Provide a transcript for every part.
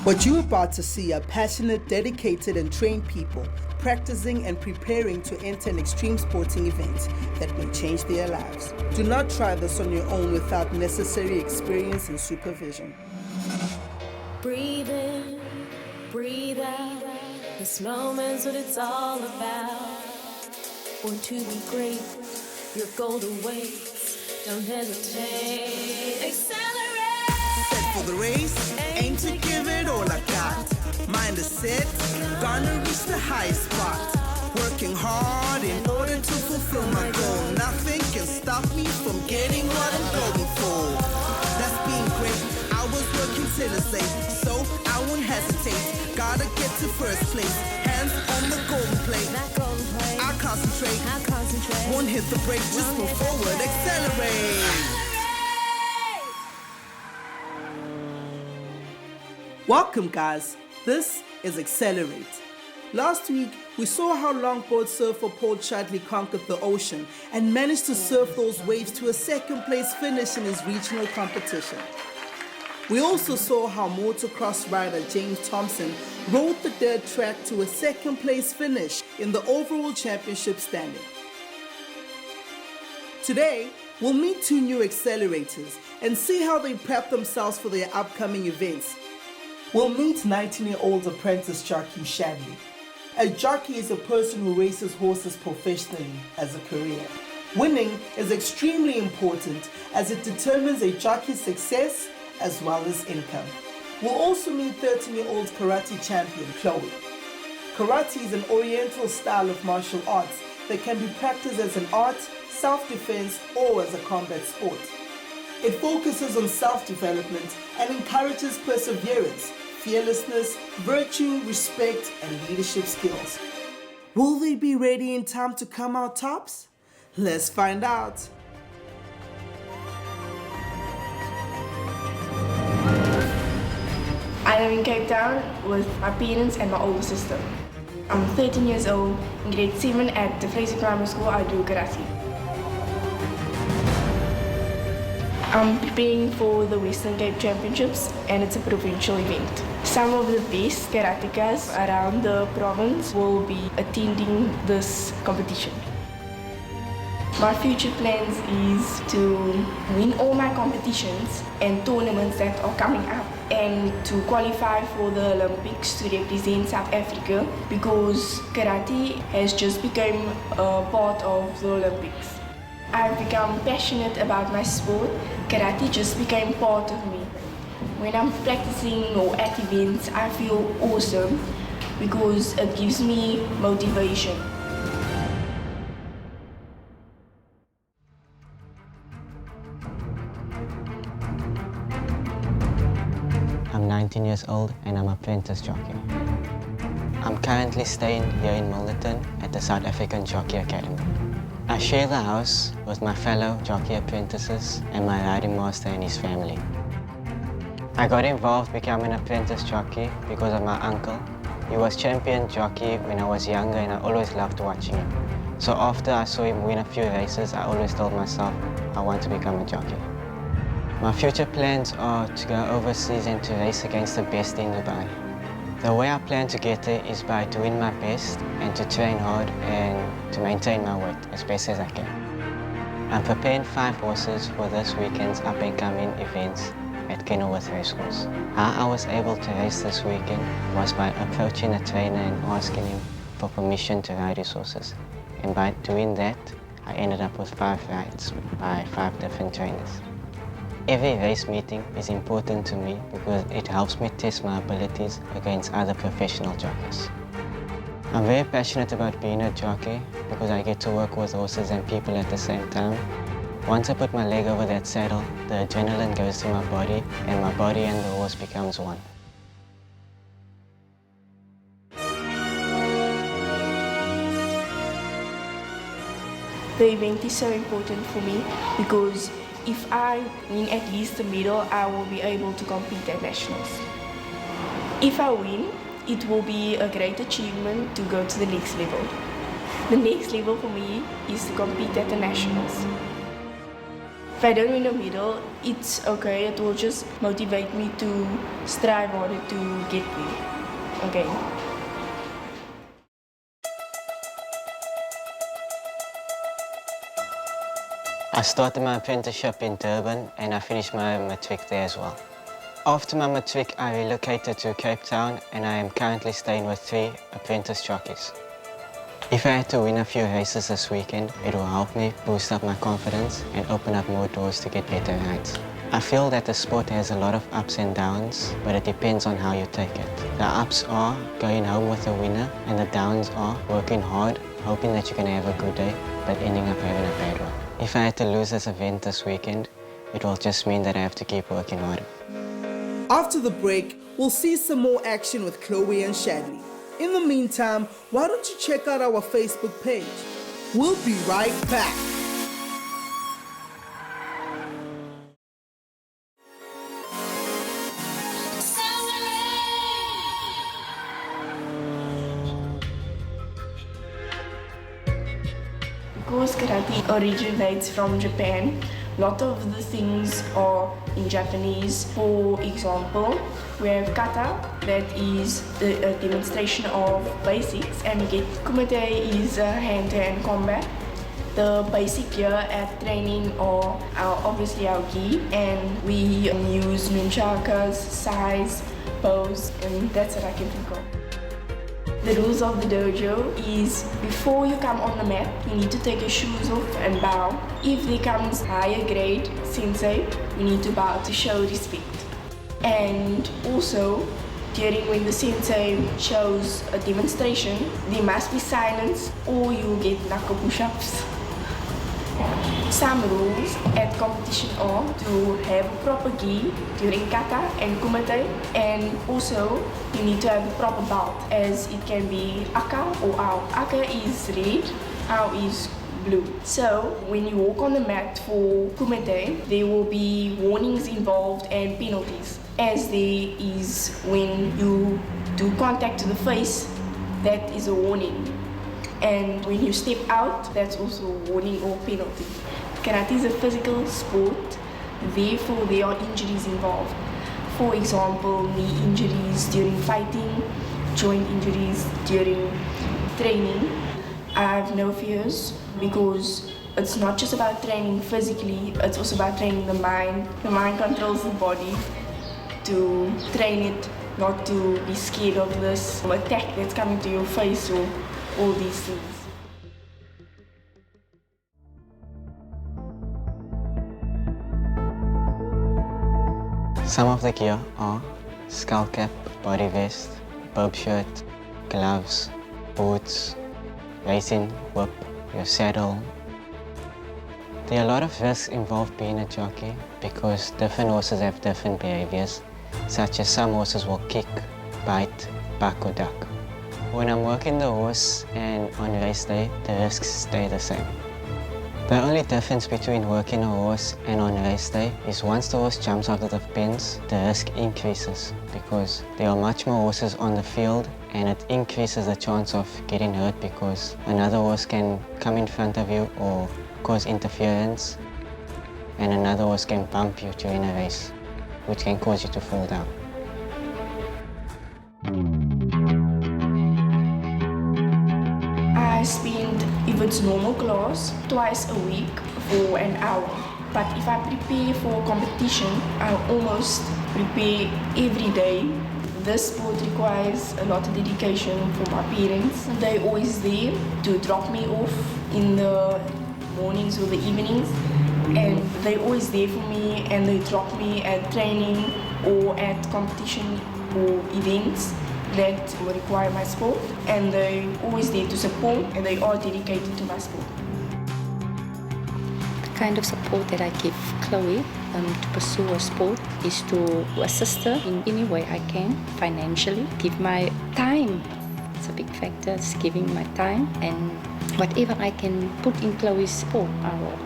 What you're about to see are passionate, dedicated, and trained people practicing and preparing to enter an extreme sporting event that may change their lives. Do not try this on your own without necessary experience and supervision. Breathe in, breathe out. This moment's what it's all about. Born to be great, your goal awaits. Don't hesitate. Xcellerate! Set for the race, aim to give it all I got. Mind is set, gonna reach the highest spot. Working hard in order to fulfill my goal. Nothing can stop me from getting what I'm going for. That's being great. I was working tirelessly, so I won't hesitate. Gotta get to first place. Hands on the golden plate. I'll concentrate. Won't hit the brake, just move forward. Xcellerate. Welcome, guys. This is Xcellerate. Last week, we saw how longboard surfer Paul Shadlee conquered the ocean and managed to surf those waves to a second-place finish in his regional competition. We also saw how motocross rider James Thompson rode the dirt track to a second-place finish in the overall championship standing. Today, we'll meet two new accelerators and see how they prep themselves for their upcoming events. We'll meet 19-year-old apprentice jockey Shadlee. A jockey is a person who races horses professionally as a career. Winning is extremely important as it determines a jockey's success as well as income. We'll also meet 13-year-old karate champion Chloe. Karate is an oriental style of martial arts that can be practiced as an art, self-defense, or as a combat sport. It focuses on self-development and encourages perseverance, fearlessness, virtue, respect, and leadership skills. Will they be ready in time to come out tops? Let's find out. I live in Cape Town with my parents and my older sister. I'm 13 years old. In grade 7 at the Fraser Primary School, I do karate. I'm preparing for the Western Cape Championships and it's a provincial event. Some of the best karatekas around the province will be attending this competition. My future plans is to win all my competitions and tournaments that are coming up and to qualify for the Olympics to represent South Africa because karate has just become a part of the Olympics. I've become passionate about my sport. Karate just became part of me. When I'm practicing or at events, I feel awesome because it gives me motivation. I'm 19 years old and I'm an apprentice jockey. I'm currently staying here in Milnerton at the South African Jockey Academy. I share the house with my fellow jockey apprentices and my riding master and his family. I got involved becoming an apprentice jockey because of my uncle. He was champion jockey when I was younger and I always loved watching him. So after I saw him win a few races, I always told myself I want to become a jockey. My future plans are to go overseas and to race against the best in Dubai. The way I plan to get there is by doing my best and to train hard and to maintain my weight as best as I can. I'm preparing 5 horses for this weekend's up-and-coming events at Kenilworth Race Course. How I was able to race this weekend was by approaching a trainer and asking him for permission to ride his horses. And by doing that, I ended up with 5 rides by 5 different trainers. Every race meeting is important to me because it helps me test my abilities against other professional jockeys. I'm very passionate about being a jockey because I get to work with horses and people at the same time. Once I put my leg over that saddle, the adrenaline goes through my body and the horse becomes one. The event is so important for me because if I win at least the medal, I will be able to compete at nationals. If I win, it will be a great achievement to go to the next level. The next level for me is to compete at the nationals. If I don't win a medal, it's okay. It will just motivate me to strive harder to get there. Okay. I started my apprenticeship in Durban and I finished my matric there as well. After my matric, I relocated to Cape Town and I am currently staying with 3 apprentice jockeys. If I had to win a few races this weekend, it will help me boost up my confidence and open up more doors to get better rides. I feel that the sport has a lot of ups and downs, but it depends on how you take it. The ups are going home with a winner, and the downs are working hard, hoping that you're going to have a good day, but ending up having a bad one. If I had to lose this event this weekend, it will just mean that I have to keep working harder. After the break, we'll see some more action with Chloe and Shadlee. In the meantime, why don't you check out our Facebook page? We'll be right back. Because karate originates from Japan, a lot of the things are in Japanese. For example, we have kata, that is a demonstration of basics, and we get kumite is a hand-to-hand combat. The basic gear at training are obviously our gi, and we use nunchakas, sais, bows, and that's what I can think of. The rules of the dojo is before you come on the mat, you need to take your shoes off and bow. If there comes higher grade sensei, you need to bow to show respect. And also, when the sensei shows a demonstration, there must be silence or you'll get knuckle push-ups. Some rules at competition are to have a proper gi during kata and kumite, and also you need to have a proper belt, as it can be aka or ao. Aka is red, ao is blue. So when you walk on the mat for kumite, there will be warnings involved and penalties, as there is when you do contact to the face, that is a warning. And when you step out, that's also a warning or penalty. Karate is a physical sport, therefore there are injuries involved. For example, knee injuries during fighting, joint injuries during training. I have no fears because it's not just about training physically, it's also about training the mind. The mind controls the body to train it, not to be scared of this attack that's coming to your face or all these things. Some of the gear are skull cap, body vest, bob shirt, gloves, boots, racing whip, your saddle. There are a lot of risks involved being a jockey because different horses have different behaviors, such as some horses will kick, bite, buck or duck. When I'm working the horse and on race day, the risks stay the same. The only difference between working a horse and on race day is once the horse jumps out of the pens, the risk increases because there are much more horses on the field, and it increases the chance of getting hurt because another horse can come in front of you or cause interference, and another horse can bump you during a race, which can cause you to fall down. I spend, if it's normal class, twice a week for an hour. But if I prepare for competition, I almost prepare every day. This sport requires a lot of dedication from my parents. They're always there to drop me off in the mornings or the evenings, and they're always there for me, and they drop me at training or at competition or events that will require my sport, and they're always there to support, and they are dedicated to my sport. The kind of support that I give Chloe to pursue her sport is to assist her in any way I can, financially, give my time. It's a big factor, it's giving my time, and whatever I can put in Chloe's sport, I will.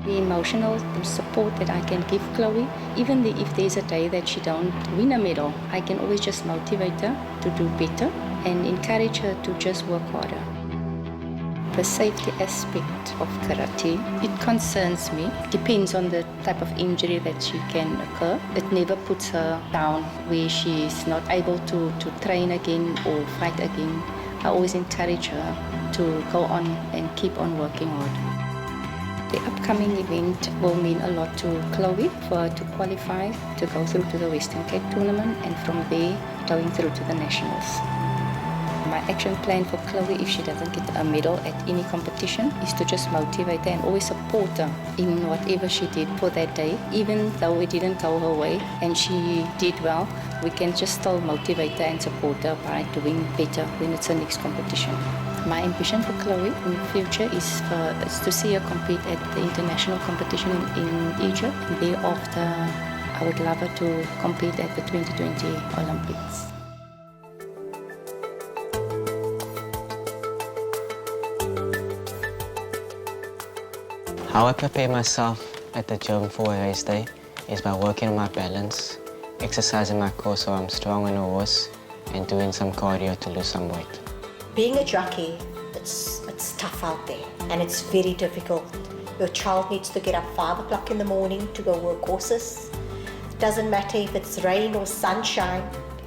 The emotional support that I can give Chloe, even if there's a day that she don't win a medal, I can always just motivate her to do better and encourage her to just work harder. The safety aspect of karate, it concerns me. Depends on the type of injury that she can occur. It never puts her down where she is not able to train again or fight again. I always encourage her to go on and keep on working hard. The upcoming event will mean a lot to Chloe for her to qualify to go through to the Western Cape tournament, and from there going through to the nationals. My action plan for Chloe, if she doesn't get a medal at any competition, is to just motivate her and always support her in whatever she did for that day. Even though it didn't go her way and she did well, we can just still motivate her and support her by doing better when it's the next competition. My ambition for Chloe in the future is to see her compete at the international competition in Egypt, and thereafter I would love her to compete at the 2020 Olympics. How I prepare myself at the gym for a race day is by working on my balance, exercising my core so I'm strong on a horse, and doing some cardio to lose some weight. Being a jockey, it's tough out there and it's very difficult. Your child needs to get up 5 o'clock in the morning to go work horses. It doesn't matter if it's rain or sunshine,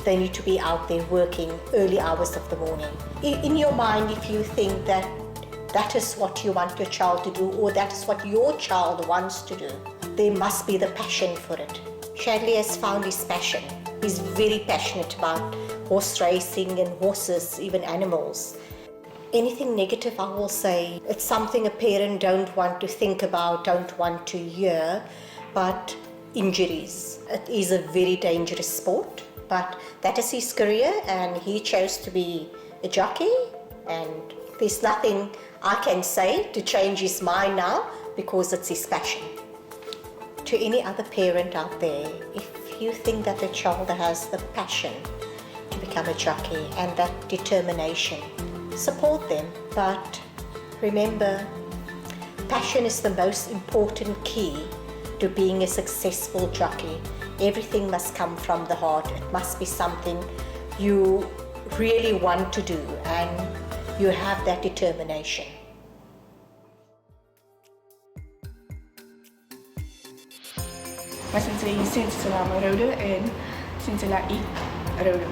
they need to be out there working early hours of the morning. In your mind, if you think that is what you want your child to do, or that is what your child wants to do, there must be the passion for it. Shadlee has found his passion. He's very passionate about horse racing and horses, even animals. Anything negative, I will say, it's something a parent don't want to think about, don't want to hear, but injuries. It is a very dangerous sport, but that is his career and he chose to be a jockey, and there's nothing I can say to change his mind now because it's his passion. To any other parent out there, if you think that the child has the passion to become a jockey and that determination, support them. But remember, passion is the most important key to being a successful jockey. Everything must come from the heart. It must be something you really want to do and you have that determination. Maar sinds Salama rode en sinds ik rode.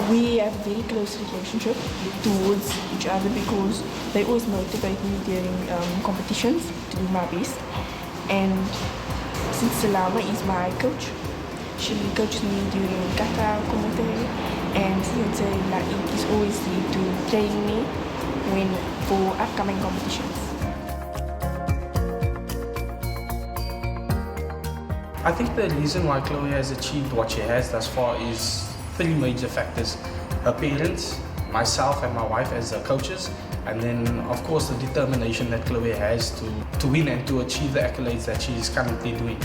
We have a very close relationship towards each other because they always motivate me during competitions to do my best. And since Salama is my coach, she coaches me during kata, kumite, and since ik is always there to train me for upcoming competitions. I think the reason why Chloe has achieved what she has thus far is 3 major factors. Her parents, myself and my wife as her coaches, and then of course the determination that Chloe has to win and to achieve the accolades that she is currently doing.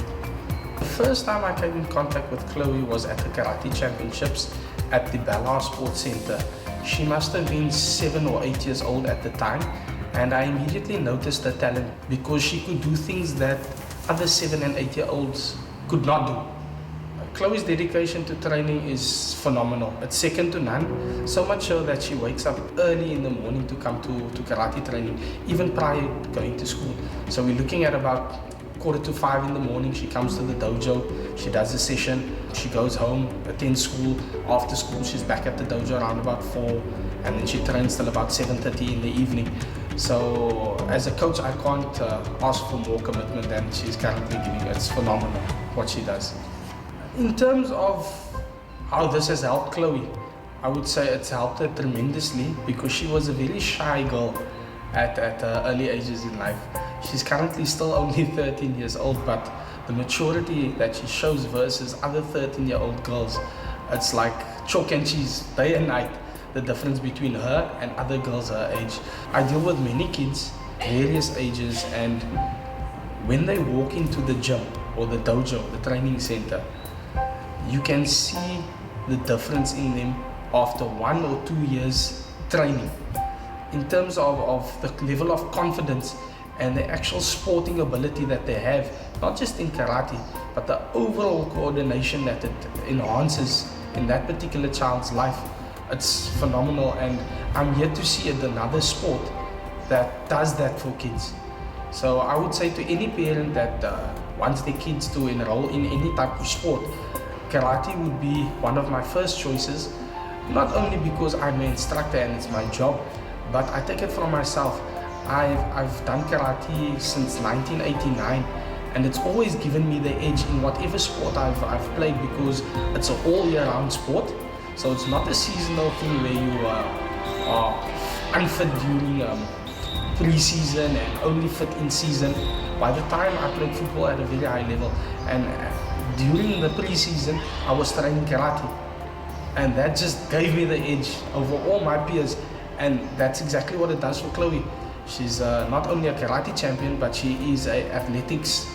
The first time I came in contact with Chloe was at the Karate Championships at the Bella Sports Center. She must have been 7 or 8 years old at the time, and I immediately noticed her talent because she could do things that other 7 and 8 year olds could not do. Chloe's dedication to training is phenomenal. It's second to none, so much so that she wakes up early in the morning to come to karate training, even prior to going to school. So we're looking at about 4:45 in the morning, she comes to the dojo, she does a session, she goes home, attends school. After school, she's back at the dojo around about 4, and then she trains till about 7:30 in the evening. So as a coach, I can't ask for more commitment than she's currently giving. It's phenomenal what she does. In terms of how this has helped Chloe, I would say it's helped her tremendously because she was a very shy girl at early ages in life. She's currently still only 13 years old, but the maturity that she shows versus other 13-year-old girls, it's like chalk and cheese, day and night, the difference between her and other girls her age. I deal with many kids, various ages, and when they walk into the gym or the dojo, the training center, you can see the difference in them after 1 or 2 years training. In terms of the level of confidence and the actual sporting ability that they have, not just in karate, but the overall coordination that it enhances in that particular child's life. It's phenomenal, and I'm yet to see another sport that does that for kids. So I would say to any parent that wants their kids to enroll in any type of sport, karate would be one of my first choices, not only because I'm an instructor and it's my job, but I take it from myself. I've done karate since 1989, and it's always given me the edge in whatever sport I've played, because it's an all year round sport. So it's not a seasonal thing where you are unfit during pre-season and only fit in season. By the time I played football at a very high level, and during the pre-season I was training karate, and that just gave me the edge over all my peers. And that's exactly what it does for Chloe. She's not only a karate champion, but she is an athletics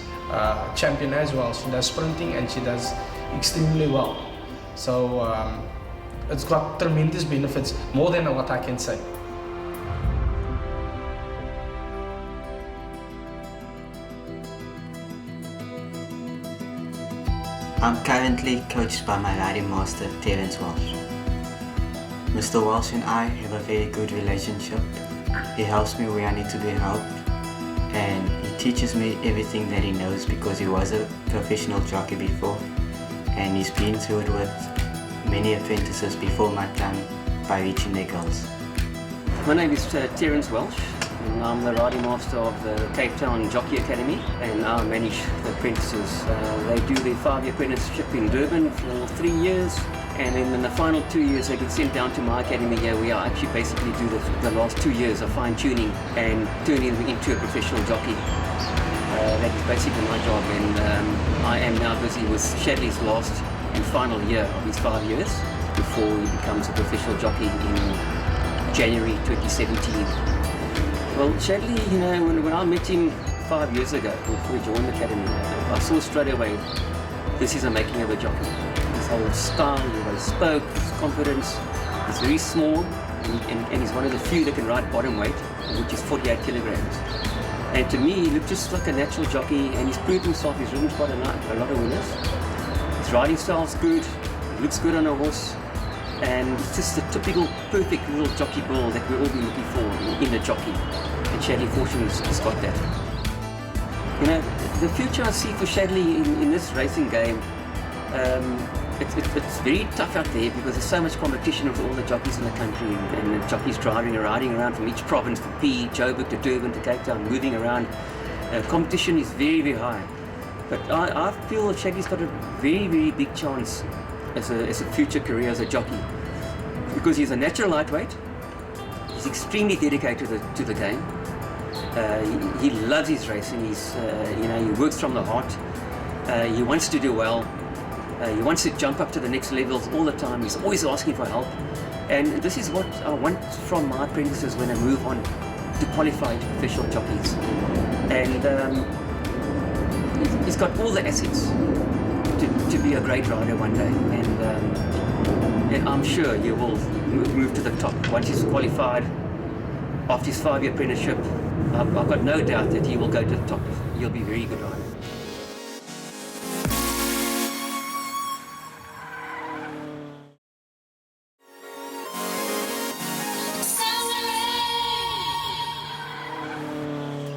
champion as well. She does sprinting and she does extremely well. So it's got tremendous benefits, more than what I can say. I'm currently coached by my riding master, Terence Walsh. Mr. Walsh and I have a very good relationship. He helps me where I need to be helped, and he teaches me everything that he knows because he was a professional jockey before, and he's been through it with many apprentices before my time by reaching their goals. My name is Terence Welsh, and I'm the riding master of the Cape Town Jockey Academy, and I manage the apprentices. They do their 5-year apprenticeship in Durban for 3 years, and then in the final 2 years they get sent down to my academy here, where I actually basically do the last 2 years of fine-tuning and turning them into a professional jockey. That's basically my job, and I am now busy with Shadlee's last and final year of his 5 years before he becomes a professional jockey in January 2017. Well, Shadlee, you know, when I met him 5 years ago before he joined the academy, I saw straight away this is a making of a jockey. His whole style, the way he spoke, his confidence. He's very small, and he's one of the few that can ride bottom weight, which is 48 kilograms. And to me, he looked just like a natural jockey, and he's proved himself. He's ridden quite a lot of winners. His riding style's good, he looks good on a horse, and it's just a typical, perfect little jockey bull that we'll all be looking for in a jockey. And Shadlee Fortune has got that. You know, the future I see for Shadlee in this racing game, it's very tough out there because there's so much competition with all the jockeys in the country, and the jockeys driving and riding around from each province, from P, Joburg to Durban to Cape Town, moving around. Competition is very, very high. But I feel that Shadlee's got a very, very big chance as a future career as a jockey, because he's a natural lightweight. He's extremely dedicated to the game. He loves his racing. He's you know, he works from the heart. He wants to do well. He wants to jump up to the next levels all the time. He's always asking for help, and this is what I want from my apprentices when I move on to qualified professional jockeys. And he's got all the assets to be a great rider one day, and I'm sure he will move to the top once he's qualified after his 5-year apprenticeship. I've got no doubt that he will go to the top. He'll be a very good rider.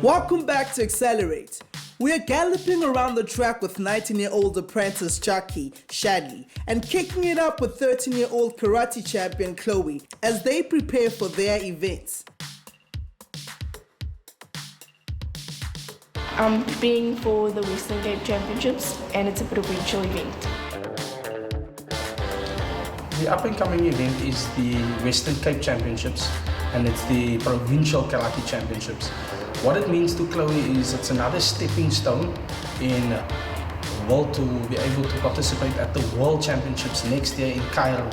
Welcome back to Xcellerate. We are galloping around the track with 19-year-old apprentice Jockey, Shadlee, and kicking it up with 13-year-old karate champion Chloe as they prepare for their events. I'm preparing for the Western Cape Championships, and it's a provincial event. The up-and-coming event is the Western Cape Championships, and it's the Provincial Karate Championships. What it means to Chloe is it's another stepping stone in the world to be able to participate at the World Championships next year in Cairo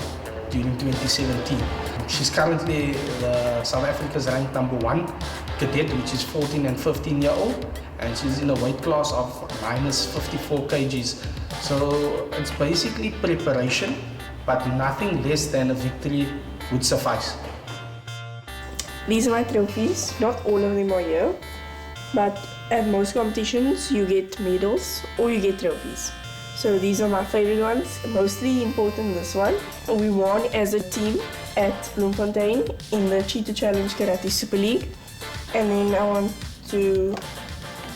during 2017. She's currently South Africa's ranked #1 cadet, which is 14 and 15-year-old, and she's in a weight class of minus 54 kgs. So it's basically preparation, but nothing less than a victory would suffice. These are my trophies. Not all of them are here, but at most competitions you get medals or you get trophies. So these are my favorite ones. Mostly important this one. We won as a team at Bloemfontein in the Cheetah Challenge Karate Super League. And then I want to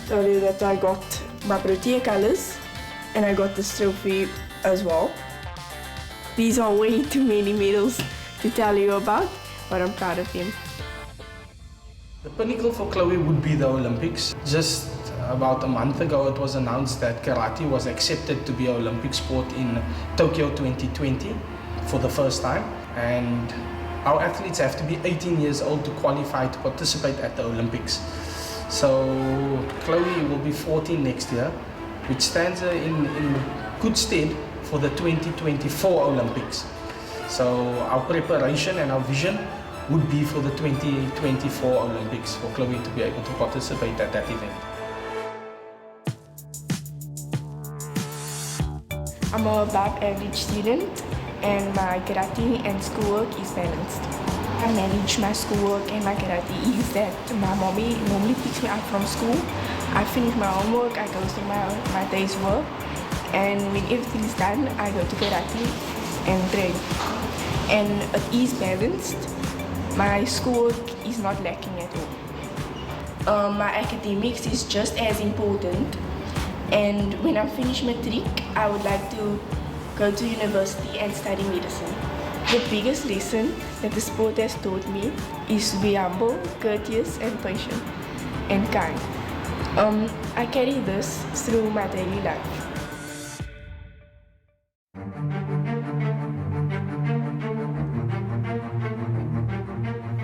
tell you that I got my Protea colors and I got this trophy as well. These are way too many medals to tell you about, but I'm proud of them. The pinnacle for Chloe would be the Olympics. Just about a month ago, it was announced that karate was accepted to be an Olympic sport in Tokyo 2020 for the first time. And our athletes have to be 18 years old to qualify to participate at the Olympics. So Chloe will be 14 next year, which stands her in good stead for the 2024 Olympics. So our preparation and our vision would be for the 2024 Olympics for Chloe to be able to participate at that event. I'm a above average student and my karate and schoolwork is balanced. I manage my schoolwork and my karate is that my mommy normally picks me up from school. I finish my homework, I go to my day's work, and when everything is done, I go to karate and train. And it is balanced. My schoolwork is not lacking at all. My academics is just as important. And when I finish matric, I would like to go to university and study medicine. The biggest lesson that the sport has taught me is to be humble, courteous, and patient, and kind. I carry this through my daily life.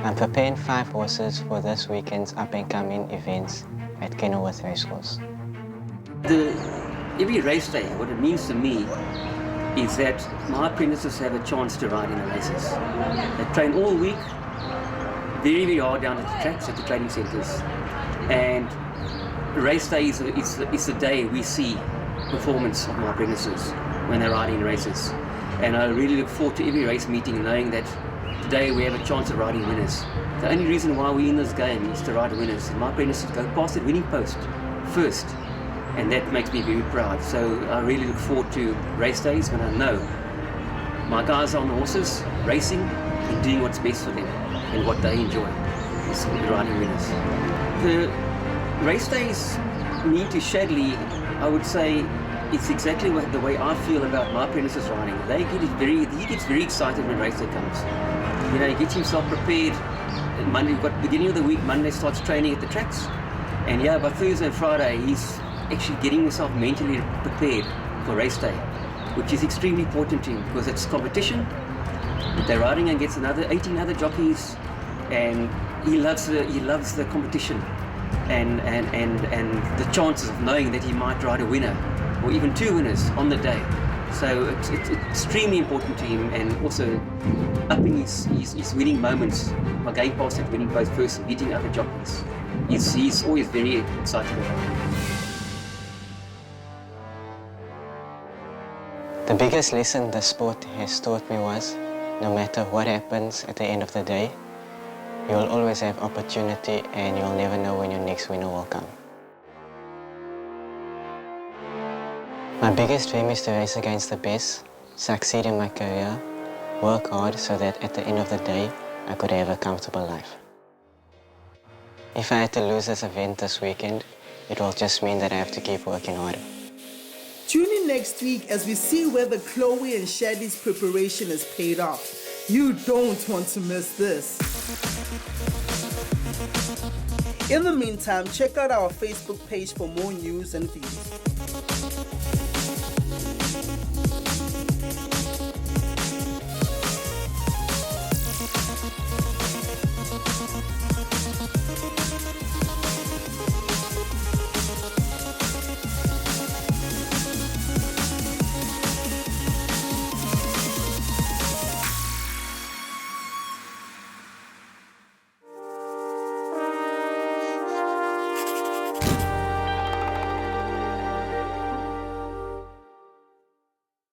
I'm preparing 5 horses for this weekend's up-and-coming events at Kenilworth Race Course. Every race day, what it means to me is that my apprentices have a chance to ride in the races. They train all week, very, very hard down at the tracks, at the training centres. And race day is the day we see performance of my apprentices when they're riding in races. And I really look forward to every race meeting knowing that today we have a chance of riding winners. The only reason why we're in this game is to ride winners. And my apprentices go past the winning post first. And that makes me very proud. So I really look forward to race days when I know my guys are on the horses, racing and doing what's best for them and what they enjoy, is riding winners. The race days mean to Shadlee, I would say it's exactly the way I feel about my apprentices riding. He gets very excited when race day comes. You know, he gets himself prepared. Monday, we've got beginning of the week, Monday starts training at the tracks. And yeah, by Thursday and Friday, he's actually getting himself mentally prepared for race day, which is extremely important to him because it's competition. They're riding against 18 other jockeys, and he loves the competition and the chances of knowing that he might ride a winner or even 2 winners on the day. So it's extremely important to him, and also upping his winning moments by going past that winning post first and beating other jockeys. He's always very excited about it. The biggest lesson the sport has taught me was, no matter what happens at the end of the day, you will always have opportunity and you'll never know when your next winner will come. My biggest dream is to race against the best, succeed in my career, work hard so that at the end of the day, I could have a comfortable life. If I had to lose this event this weekend, it will just mean that I have to keep working harder. Tune in next week as we see whether Chloe and Shadlee's preparation has paid off. You don't want to miss this. In the meantime, check out our Facebook page for more news and views.